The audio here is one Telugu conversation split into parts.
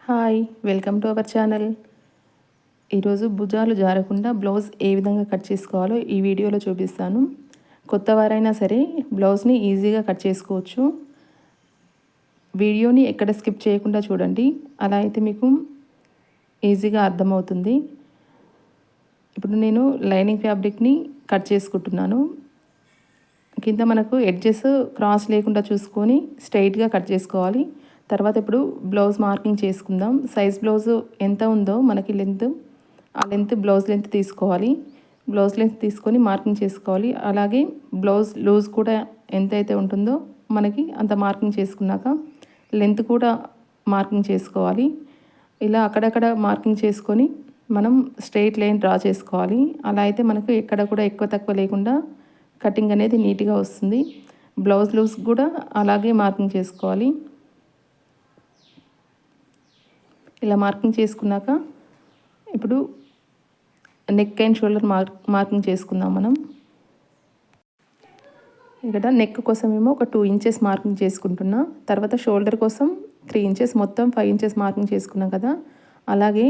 Hi, welcome to our channel. ఈరోజు భుజాలు జారకుండా బ్లౌజ్ ఏ విధంగా కట్ చేసుకోవాలో ఈ వీడియోలో చూపిస్తాను. కొత్త వారైనా సరే బ్లౌజ్ని ఈజీగా కట్ చేసుకోవచ్చు. వీడియోని ఎక్కడ స్కిప్ చేయకుండా చూడండి, అలా అయితే మీకు ఈజీగా అర్థమవుతుంది. ఇప్పుడు నేను లైనింగ్ ఫ్యాబ్రిక్ని కట్ చేసుకుంటున్నాను. కింద మనకు ఎడ్జెస్ క్రాస్ లేకుండా చూసుకొని స్ట్రైట్గా కట్ చేసుకోవాలి. తర్వాత ఇప్పుడు బ్లౌజ్ మార్కింగ్ చేసుకుందాం. సైజ్ బ్లౌజ్ ఎంత ఉందో మనకి లెంత్, ఆ లెంత్ బ్లౌజ్ లెంత్ తీసుకోవాలి. బ్లౌజ్ లెంత్ తీసుకొని మార్కింగ్ చేసుకోవాలి. అలాగే బ్లౌజ్ లూజ్ కూడా ఎంతైతే ఉంటుందో మనకి అంత మార్కింగ్ చేసుకున్నాక లెంత్ కూడా మార్కింగ్ చేసుకోవాలి. ఇలా అక్కడక్కడ మార్కింగ్ చేసుకొని మనం స్ట్రెయిట్ లైన్ డ్రా చేసుకోవాలి. అలా అయితే మనకు ఎక్కడ కూడా ఎక్కువ తక్కువ లేకుండా కటింగ్ అనేది నీట్గా వస్తుంది. బ్లౌజ్ లూజ్ కూడా అలాగే మార్కింగ్ చేసుకోవాలి. ఇలా మార్కింగ్ చేసుకున్నాక ఇప్పుడు నెక్ అండ్ షోల్డర్ మార్కింగ్ చేసుకుందాం మనం. ఇక్కడ నెక్ కోసం ఏమో ఒక 2 ఇంచెస్ మార్కింగ్ చేసుకుంటున్నా. తర్వాత షోల్డర్ కోసం 3 ఇంచెస్, మొత్తం 5 ఇంచెస్ మార్కింగ్ చేసుకున్నాం కదా. అలాగే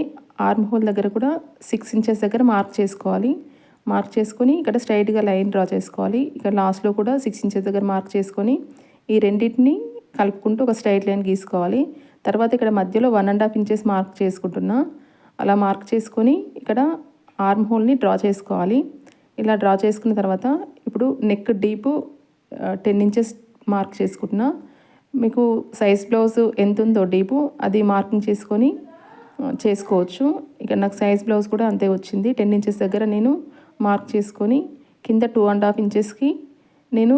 ఆర్మ్ హోల్ దగ్గర కూడా 6 ఇంచెస్ దగ్గర మార్క్ చేసుకోవాలి. మార్క్ చేసుకొని ఇక్కడ స్ట్రైట్గా లైన్ డ్రా చేసుకోవాలి. ఇక్కడ లాస్ట్లో కూడా 6 ఇంచెస్ దగ్గర మార్క్ చేసుకొని ఈ రెండింటిని కలుపుకుంటూ ఒక స్ట్రైట్ లైన్ గీసుకోవాలి. తర్వాత ఇక్కడ మధ్యలో 1.5 ఇంచెస్ మార్క్ చేసుకుంటున్నా. అలా మార్క్ చేసుకొని ఇక్కడ ఆర్మ్ హోల్ని డ్రా చేసుకోవాలి. ఇలా డ్రా చేసుకున్న తర్వాత ఇప్పుడు నెక్ డీపు 10 ఇంచెస్ మార్క్ చేసుకుంటున్నా. మీకు సైజ్ బ్లౌజ్ ఎంత ఉందో డీపు అది మార్కింగ్ చేసుకొని చేసుకోవచ్చు. ఇక్కడ నాకు సైజ్ బ్లౌజ్ కూడా అంతే వచ్చింది. 10 ఇంచెస్ దగ్గర నేను మార్క్ చేసుకొని కింద 2.5 ఇంచెస్కి నేను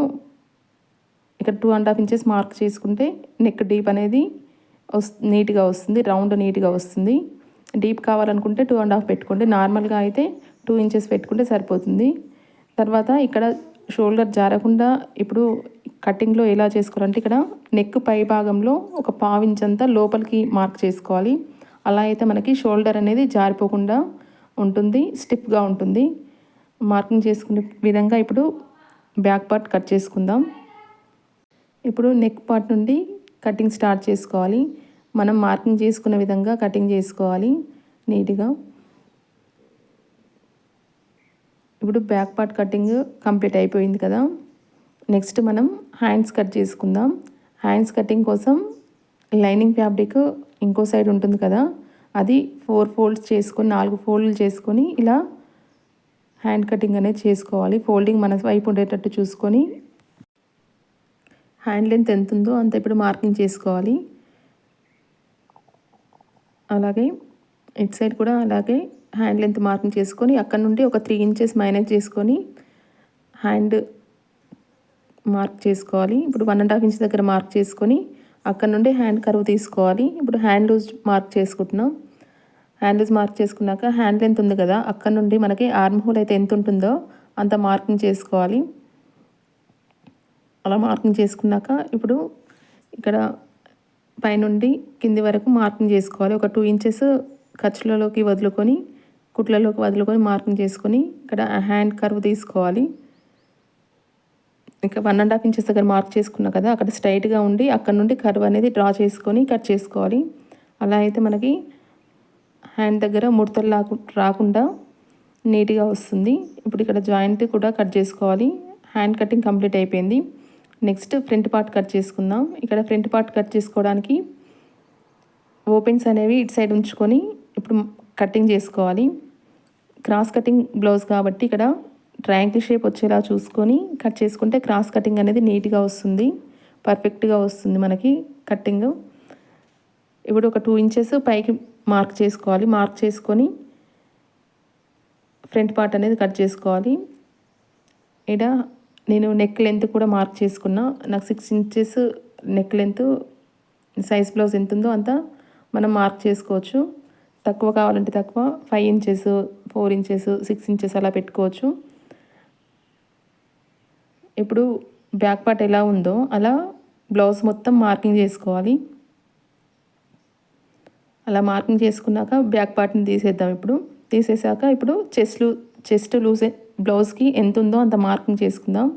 ఇక్కడ 2.5 ఇంచెస్ మార్క్ చేసుకుంటే నెక్ డీప్ అనేది నీట్గా వస్తుంది, రౌండ్ నీట్గా వస్తుంది. డీప్ కావాలనుకుంటే 2.5 పెట్టుకోండి. నార్మల్గా అయితే 2 ఇంచెస్ పెట్టుకుంటే సరిపోతుంది. తర్వాత ఇక్కడ షోల్డర్ జారకుండా ఇప్పుడు కటింగ్లో ఎలా చేసుకోవాలంటే ఇక్కడ నెక్ పై భాగంలో ఒక 1/4 ఇంచ్ అంతా లోపలికి మార్క్ చేసుకోవాలి. అలా అయితే మనకి షోల్డర్ అనేది జారిపోకుండా ఉంటుంది, స్టిఫ్గా ఉంటుంది. మార్కింగ్ చేసుకునే విధంగా ఇప్పుడు బ్యాక్ పార్ట్ కట్ చేసుకుందాం. ఇప్పుడు నెక్ పార్ట్ నుండి కటింగ్ స్టార్ట్ చేసుకోవాలి. మనం మార్కింగ్ చేసుకున్న విధంగా కటింగ్ చేసుకోవాలి నీట్గా. ఇప్పుడు బ్యాక్ పార్ట్ కటింగ్ కంప్లీట్ అయిపోయింది కదా. నెక్స్ట్ మనం హ్యాండ్స్ కట్ చేసుకుందాం. హ్యాండ్స్ కటింగ్ కోసం లైనింగ్ ఫ్యాబ్రిక్ ఇంకో సైడ్ ఉంటుంది కదా, అది 4 ఫోల్డ్స్ చేసుకొని 4 ఫోల్డ్లు చేసుకొని ఇలా హ్యాండ్ కటింగ్ అనేది చేసుకోవాలి. ఫోల్డింగ్ మన వైపు ఉండేటట్టు చూసుకొని హ్యాండ్ లెంత్ ఎంత ఉందో అంత ఇప్పుడు మార్కింగ్ చేసుకోవాలి. అలాగే ఇట్ సైడ్ కూడా అలాగే హ్యాండ్ లెంత్ మార్కింగ్ చేసుకొని అక్కడ నుండి ఒక 3 ఇంచెస్ మైనస్ చేసుకొని హ్యాండ్ మార్క్ చేసుకోవాలి. ఇప్పుడు 1.5 ఇంచ్ దగ్గర మార్క్ చేసుకొని అక్కడ నుండి హ్యాండ్ కర్వ్ తీసుకోవాలి. ఇప్పుడు హ్యాండ్ లూజ్ మార్క్ చేసుకుంటున్నాం. హ్యాండ్ లూజ్ మార్క్ చేసుకున్నాక హ్యాండ్ లెంత్ ఉంది కదా, అక్కడ నుండి మనకి ఆర్మ్ హోల్ అయితే ఎంత ఉంటుందో అంత మార్కింగ్ చేసుకోవాలి. అలా మార్కింగ్ చేసుకున్నాక ఇప్పుడు ఇక్కడ పైనుండి కింది వరకు మార్కింగ్ చేసుకోవాలి. ఒక 2 ఇంచెస్ ఖర్చులలోకి వదులుకొని కుట్లలోకి వదులుకొని మార్కింగ్ చేసుకొని ఇక్కడ హ్యాండ్ కర్వ్ తీసుకోవాలి. ఇంకా 1.5 ఇంచెస్ దగ్గర మార్క్ చేసుకున్నా కదా, అక్కడ స్ట్రైట్గా ఉండి అక్కడ నుండి కర్వ్ అనేది డ్రా చేసుకొని కట్ చేసుకోవాలి. అలా అయితే మనకి హ్యాండ్ దగ్గర ముడతలు రాకుండా నీట్గా వస్తుంది. ఇప్పుడు ఇక్కడ జాయింట్ కూడా కట్ చేసుకోవాలి. హ్యాండ్ కటింగ్ కంప్లీట్ అయిపోయింది. నెక్స్ట్ ఫ్రంట్ పార్ట్ కట్ చేసుకుందాం. ఇక్కడ ఫ్రంట్ పార్ట్ కట్ చేసుకోవడానికి ఓపెన్స్ అనేవి ఇటు సైడ్ ఉంచుకొని ఇప్పుడు కటింగ్ చేసుకోవాలి. క్రాస్ కటింగ్ బ్లౌజ్ కాబట్టి ఇక్కడ ట్రయాంగిల్ షేప్ వచ్చేలా చూసుకొని కట్ చేసుకుంటే క్రాస్ కటింగ్ అనేది నీట్గా వస్తుంది, పర్ఫెక్ట్గా వస్తుంది మనకి కటింగ్. ఇప్పుడు ఒక 2 ఇంచెస్ పైకి మార్క్ చేసుకోవాలి. మార్క్ చేసుకొని ఫ్రంట్ పార్ట్ అనేది కట్ చేసుకోవాలి. ఇక్కడ నేను నెక్ లెంత్ కూడా మార్క్ చేసుకున్నా. నాకు 6 inches neck length size blouse ఎంత ఉందో అంత మనం మార్క్ చేసుకోవచ్చు. తక్కువ కావాలంటే తక్కువ 5 ఇంచెస్, 4 ఇంచెస్, 6 ఇంచెస్ అలా పెట్టుకోవచ్చు. ఇప్పుడు బ్యాక్ పార్ట్ ఎలా ఉందో అలా బ్లౌజ్ మొత్తం మార్కింగ్ చేసుకోవాలి. అలా మార్కింగ్ చేసుకున్నాక బ్యాక్ పార్ట్ని తీసేద్దాం. ఇప్పుడు తీసేసాక ఇప్పుడు చెస్ట్ లూజ్ బ్లౌజ్కి ఎంత ఉందో అంత మార్కింగ్ చేసుకుందాం.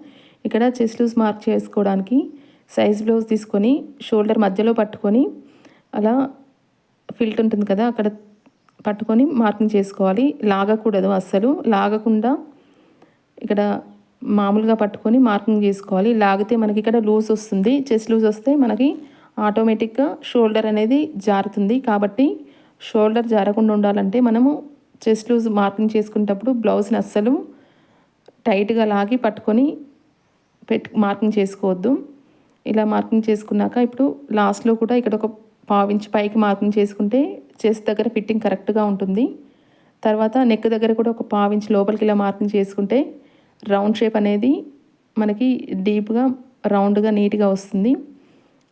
ఇక్కడ చెస్ట్ లూజ్ మార్క్ చేసుకోవడానికి సైజ్ బ్లౌజ్ తీసుకొని షోల్డర్ మధ్యలో పట్టుకొని అలా ఫిల్ట్ ఉంటుంది కదా, అక్కడ పట్టుకొని మార్కింగ్ చేసుకోవాలి. లాగకూడదు, అస్సలు లాగకుండా ఇక్కడ మామూలుగా పట్టుకొని మార్కింగ్ చేసుకోవాలి. లాగితే మనకి ఇక్కడ లూజ్ వస్తుంది. చెస్ట్ లూజ్ వస్తే మనకి ఆటోమేటిక్గా షోల్డర్ అనేది జారుతుంది. కాబట్టి షోల్డర్ జారకుండా ఉండాలంటే మనము చెస్ట్ లూజ్ మార్కింగ్ చేసుకునేటప్పుడు బ్లౌజ్ని అస్సలు టైట్గా లాగి పట్టుకొని మార్కింగ్ చేసుకోవద్దు. ఇలా మార్కింగ్ చేసుకున్నాక ఇప్పుడు లాస్ట్లో కూడా ఇక్కడ ఒక 1/2 ఇంచ్ పైకి మార్కింగ్ చేసుకుంటే చెస్ట్ దగ్గర ఫిట్టింగ్ కరెక్ట్గా ఉంటుంది. తర్వాత నెక్ దగ్గర కూడా ఒక 1/2 ఇంచ్ లోపలికి ఇలా మార్కింగ్ చేసుకుంటే రౌండ్ షేప్ అనేది మనకి డీప్గా రౌండ్గా నీట్గా వస్తుంది.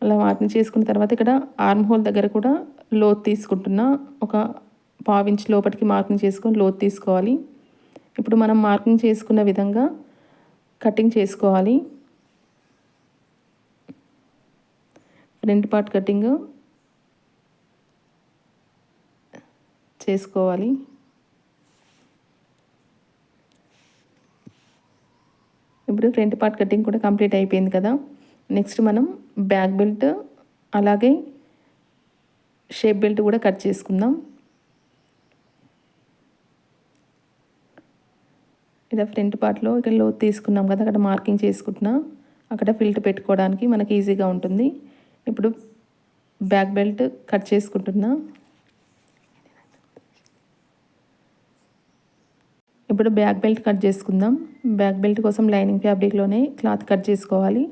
అలా మార్కింగ్ చేసుకున్న తర్వాత ఇక్కడ ఆర్మ్ హోల్ దగ్గర కూడా లోతు తీసుకుంటున్నా. ఒక 1/2 ఇంచ్ లోపలికి మార్కింగ్ చేసుకొని లోతు తీసుకోవాలి. ఇప్పుడు మనం మార్కింగ్ చేసుకున్న విధంగా కటింగ్ చేసుకోవాలి. ఫ్రంట్ పార్ట్ కటింగ్ చేసుకోవాలి. ఇప్పుడు ఫ్రంట్ పార్ట్ కటింగ్ కూడా కంప్లీట్ అయిపోయింది కదా. నెక్స్ట్ మనం బ్యాక్ బెల్ట్ అలాగే షేప్ బెల్ట్ కూడా కట్ చేసుకుందాం. ఇలా ఫ్రంట్ పార్ట్లో ఇక్కడ లోతు తీసుకున్నాం కదా, అక్కడ మార్కింగ్ చేసుకుంటున్నా. అక్కడ ఫిల్ట్ పెట్టుకోవడానికి మనకి ఈజీగా ఉంటుంది. ఇప్పుడు బ్యాక్ బెల్ట్ కట్ చేసుకుంటున్నా. ఇప్పుడు బ్యాక్ బెల్ట్ కట్ చేసుకుందాం. బ్యాక్ బెల్ట్ కోసం లైనింగ్ ఫ్యాబ్రిక్లోనే క్లాత్ కట్ చేసుకోవాలి.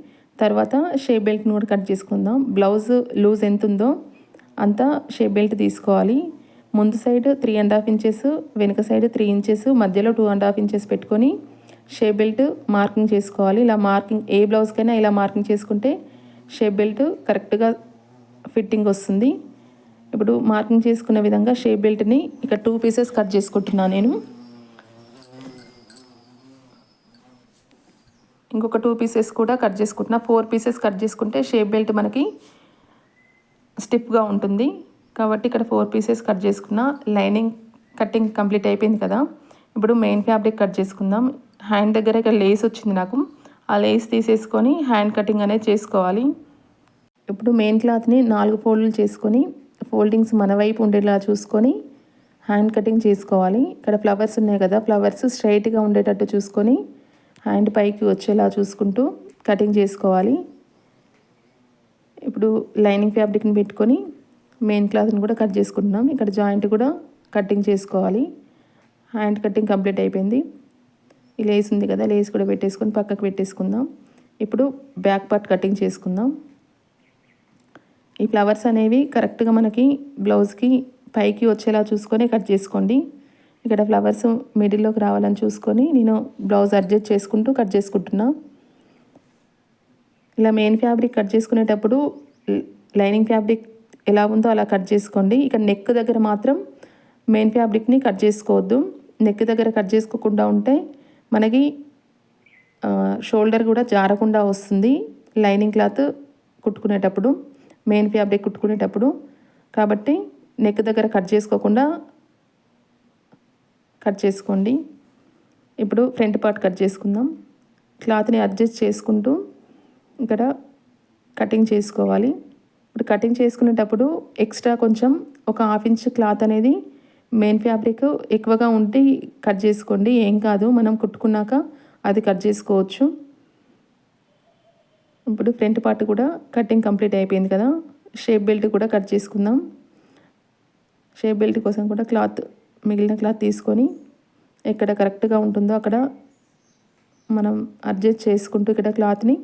తర్వాత షేప్ బెల్ట్ని కూడా కట్ చేసుకుందాం. బ్లౌజ్ లూజ్ ఎంత ఉందో అంత షేప్ బెల్ట్ తీసుకోవాలి. ముందు సైడ్ 3.5 ఇంచెస్, వెనుక సైడ్ 3 ఇంచెస్, మధ్యలో 2.5 ఇంచెస్ పెట్టుకొని షేప్ బెల్ట్ మార్కింగ్ చేసుకోవాలి. ఇలా మార్కింగ్ ఏ బ్లౌజ్కైనా ఇలా మార్కింగ్ చేసుకుంటే షేప్ బెల్ట్ కరెక్ట్గా ఫిట్టింగ్ వస్తుంది. ఇప్పుడు మార్కింగ్ చేసుకున్న విధంగా షేప్ బెల్ట్ని ఇక్కడ 2 పీసెస్ కట్ చేసుకుంటున్నాను నేను. ఇంకొక 2 పీసెస్ కూడా కట్ చేసుకుంటున్నా. 4 పీసెస్ కట్ చేసుకుంటే షేప్ బెల్ట్ మనకి స్టిఫ్గా ఉంటుంది. కాబట్టి ఇక్కడ 4 పీసెస్ కట్ చేసుకున్నా. లైనింగ్ కటింగ్ కంప్లీట్ అయిపోయింది కదా. ఇప్పుడు మెయిన్ ఫ్యాబ్రిక్ కట్ చేసుకుందాం. హ్యాండ్ దగ్గర ఇక్కడ లేస్ వచ్చింది నాకు. ఆ లేస్ తీసేసుకొని హ్యాండ్ కటింగ్ అనేది చేసుకోవాలి. ఇప్పుడు మెయిన్ క్లాత్ని 4 ఫోల్డ్లు చేసుకొని ఫోల్డింగ్స్ మన వైపు ఉండేలా చూసుకొని హ్యాండ్ కటింగ్ చేసుకోవాలి. ఇక్కడ ఫ్లవర్స్ ఉన్నాయి కదా, ఫ్లవర్స్ స్ట్రైట్గా ఉండేటట్టు చూసుకొని హ్యాండ్ పైకి వచ్చేలా చూసుకుంటూ కటింగ్ చేసుకోవాలి. ఇప్పుడు లైనింగ్ ఫ్యాబ్రిక్ని పెట్టుకొని మెయిన్ క్లాత్ని కూడా కట్ చేసుకుంటున్నాం. ఇక్కడ జాయింట్ కూడా కటింగ్ చేసుకోవాలి. హ్యాండ్ కటింగ్ కంప్లీట్ అయిపోయింది. ఈ లేస్ ఉంది కదా, లేస్ కూడా పెట్టేసుకొని పక్కకు పెట్టేసుకుందాం. ఇప్పుడు బ్యాక్ పార్ట్ కటింగ్ చేసుకుందాం. ఈ ఫ్లవర్స్ అనేవి కరెక్ట్గా మనకి బ్లౌజ్కి పైకి వచ్చేలా చూసుకొని కట్ చేసుకోండి. ఇక్కడ ఫ్లవర్స్ మిడిల్లోకి రావాలని చూసుకొని నేను బ్లౌజ్ అడ్జస్ట్ చేసుకుంటూ కట్ చేసుకుంటున్నా. ఇలా మెయిన్ ఫ్యాబ్రిక్ కట్ చేసుకునేటప్పుడు లైనింగ్ ఫ్యాబ్రిక్ ఎలా ఉందో అలా కట్ చేసుకోండి. ఇక్కడ నెక్ దగ్గర మాత్రం మెయిన్ ఫ్యాబ్రిక్ని కట్ చేసుకోవద్దు. నెక్ దగ్గర కట్ చేసుకోకుండా ఉంటే మనకి షోల్డర్ కూడా జారకుండా వస్తుంది లైనింగ్ క్లాత్ కుట్టుకునేటప్పుడు, మెయిన్ ఫ్యాబ్రిక్ కుట్టుకునేటప్పుడు. కాబట్టి నెక్ దగ్గర కట్ చేసుకోకుండా కట్ చేసుకోండి. ఇప్పుడు ఫ్రంట్ పార్ట్ కట్ చేసుకుందాం. క్లాత్ని అడ్జస్ట్ చేసుకుంటూ ఇక్కడ కటింగ్ చేసుకోవాలి. ఇప్పుడు కటింగ్ చేసుకునేటప్పుడు ఎక్స్ట్రా కొంచెం ఒక 1/2 ఇంచ్ క్లాత్ అనేది మెయిన్ ఫ్యాబ్రిక్ ఎక్కువగా ఉంటే కట్ చేసుకోండి. ఏం కాదు, మనం కుట్టుకున్నాక అది కట్ చేసుకోవచ్చు. ఇప్పుడు ఫ్రంట్ పార్ట్ కూడా కటింగ్ కంప్లీట్ అయిపోయింది కదా. షేప్ బెల్ట్ కూడా కట్ చేసుకుందాం. షేప్ బెల్ట్ కోసం కూడా క్లాత్ మిగిలిన క్లాత్ తీసుకొని ఎక్కడ కరెక్ట్గా ఉంటుందో అక్కడ మనం అడ్జస్ట్ చేసుకుంటూ ఇక్కడ క్లాత్ని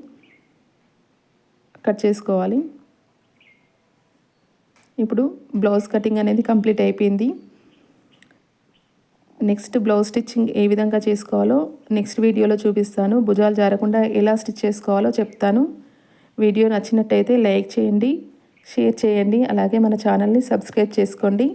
కట్ చేసుకోవాలి. ఇప్పుడు బ్లౌజ్ కటింగ్ అనేది కంప్లీట్ అయిపోయింది. నెక్స్ట్ బ్లౌజ్ స్టిచ్చింగ్ ఏ విధంగా చేసుకోవాలో నెక్స్ట్ వీడియోలో చూపిస్తాను. భుజాలు జారకుండా ఎలా స్టిచ్ చేసుకోవాలో చెప్తాను. వీడియో నచ్చినట్టయితే లైక్ చేయండి, షేర్ చేయండి, అలాగే మన ఛానల్ని సబ్స్క్రైబ్ చేసుకోండి.